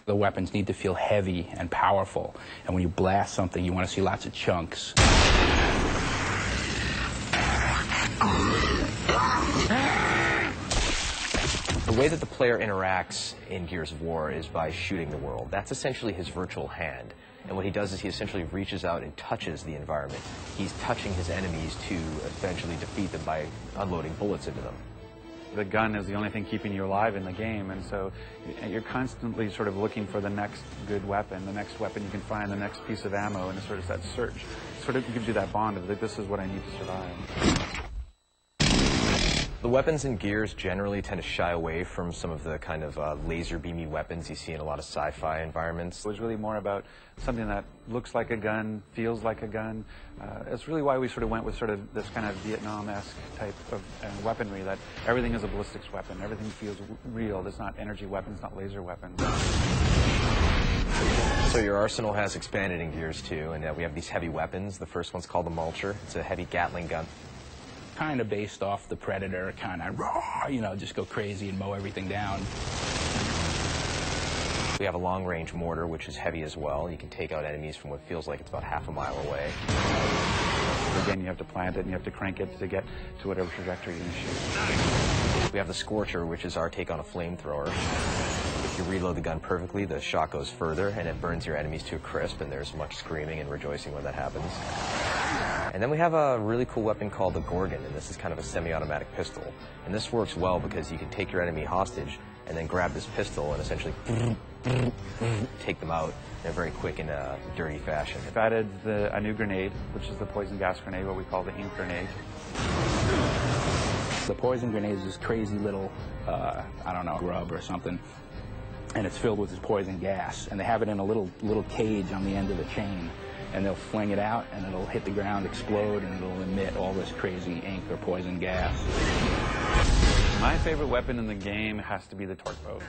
The weapons need to feel heavy and powerful, and when you blast something, you want to see lots of chunks. The way that the player interacts in Gears of War is by shooting the world. That's essentially his virtual hand. And what he does is he essentially reaches out and touches the environment. He's touching his enemies to eventually defeat them by unloading bullets into them. The gun is the only thing keeping you alive in the game, and so you're constantly sort of looking for the next good weapon, the next weapon you can find, the next piece of ammo, and it's sort of that search. It sort of gives you that bond of, like, this is what I need to survive. The weapons in Gears generally tend to shy away from some of the kind of laser beamy weapons you see in a lot of sci-fi environments. It was really more about something that looks like a gun, feels like a gun. It's really why we sort of went with sort of this kind of Vietnam-esque type of weaponry, that everything is a ballistics weapon, everything feels real. It's not energy weapons, not laser weapons. So your arsenal has expanded in Gears 2, and we have these heavy weapons. The first one's called the Mulcher. It's a heavy Gatling gun. Kind of based off the Predator, kind of raw, you know, just go crazy and mow everything down. We have a long-range mortar, which is heavy as well. You can take out enemies from what feels like it's about half a mile away. Again, you have to plant it and you have to crank it to get to whatever trajectory you shoot. We have the Scorcher, which is our take on a flamethrower. If you reload the gun perfectly, the shot goes further and it burns your enemies to a crisp, and there's much screaming and rejoicing when that happens. And then we have a really cool weapon called the Gorgon, and this is kind of a semi-automatic pistol. And this works well because you can take your enemy hostage and then grab this pistol and essentially take them out in a very quick and dirty fashion. We've added a new grenade, which is the poison gas grenade, what we call the ink grenade. The poison grenade is this crazy little, I don't know, grub or something, and it's filled with this poison gas, and they have it in a little cage on the end of the chain, and they'll fling it out, and it'll hit the ground, explode, and it'll emit all this crazy ink or poison gas. My favorite weapon in the game has to be the torque bow.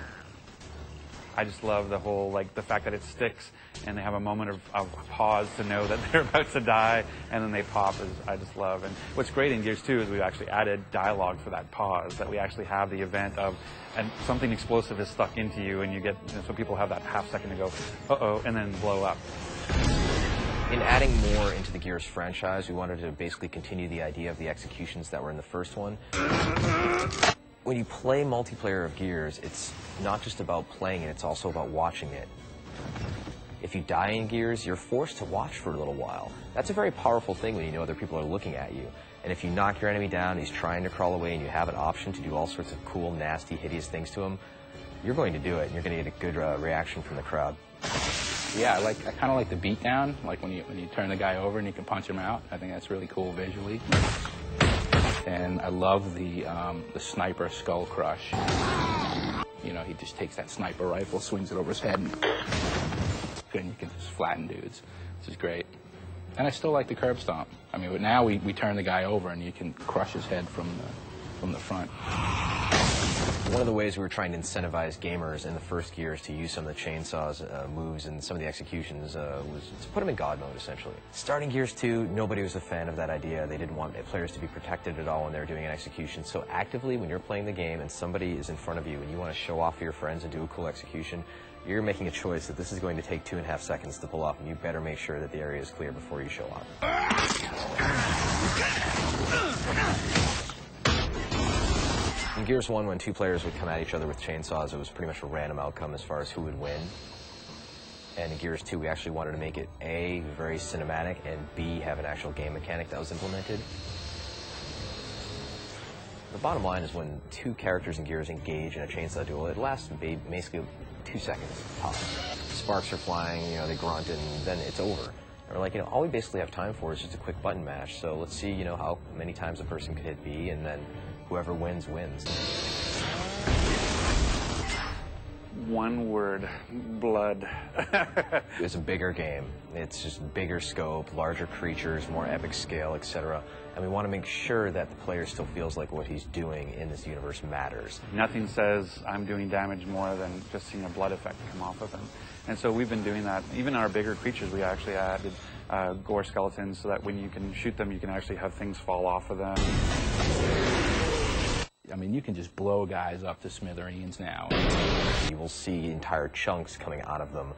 I just love the whole, like, the fact that it sticks and they have a moment of pause to know that they're about to die, and then they pop, I just love. And what's great in Gears 2 is we've actually added dialogue for that pause, that we actually have the event of, and something explosive is stuck into you, and you get, so people have that half second to go, uh-oh, and then blow up. In adding more into the Gears franchise, we wanted to basically continue the idea of the executions that were in the first one. When you play multiplayer of Gears, it's not just about playing it, it's also about watching it. If you die in Gears, you're forced to watch for a little while. That's a very powerful thing when you know other people are looking at you. And if you knock your enemy down, he's trying to crawl away, and you have an option to do all sorts of cool, nasty, hideous things to him, you're going to do it, and you're going to get a good reaction from the crowd. Yeah, I kind of like the beatdown, like when you turn the guy over and you can punch him out. I think that's really cool visually. And I love the sniper skull crush. You know, he just takes that sniper rifle, swings it over his head, and you can just flatten dudes, which is great. And I still like the curb stomp. I mean, but now we turn the guy over and you can crush his head from the front. One of the ways we were trying to incentivize gamers in the first Gears to use some of the chainsaws moves and some of the executions was to put them in God mode, essentially. Starting Gears 2, nobody was a fan of that idea. They didn't want players to be protected at all when they were doing an execution. So actively, when you're playing the game and somebody is in front of you and you want to show off for your friends and do a cool execution, you're making a choice that this is going to take 2.5 seconds to pull off, and you better make sure that the area is clear before you show off. In Gears 1, when two players would come at each other with chainsaws, it was pretty much a random outcome as far as who would win. And in Gears 2, we actually wanted to make it A, very cinematic, and B, have an actual game mechanic that was implemented. The bottom line is when two characters in Gears engage in a chainsaw duel, it lasts basically 2 seconds tops. Sparks are flying, you know, they grunt, and then it's over. And we're like, you know, all we basically have time for is just a quick button mash, so let's see, you know, how many times a person could hit B, and then whoever wins, wins. One word, blood. It's a bigger game. It's just bigger scope, larger creatures, more epic scale, etc. And we want to make sure that the player still feels like what he's doing in this universe matters. Nothing says I'm doing damage more than just seeing a blood effect come off of him. And so we've been doing that. Even our bigger creatures, we actually added gore skeletons so that when you can shoot them, you can actually have things fall off of them. I mean, you can just blow guys up to smithereens now. You will see entire chunks coming out of them.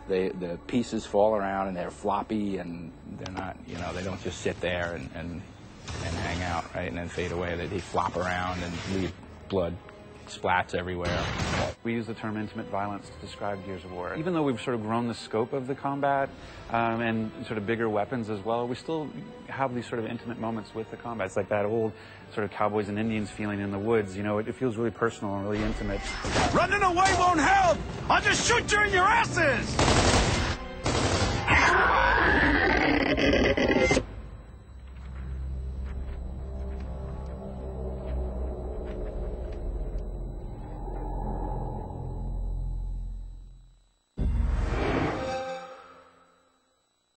The pieces fall around and they're floppy, and they're not, you know, they don't just sit there and hang out, right, and then fade away. They flop around and leave blood splats everywhere. We use the term intimate violence to describe Gears of War. Even though we've sort of grown the scope of the combat and sort of bigger weapons as well, we still have these sort of intimate moments with the combat. It's like that old sort of cowboys and Indians feeling in the woods. You know, it feels really personal and really intimate. Running away won't help! I'll just shoot you in your asses!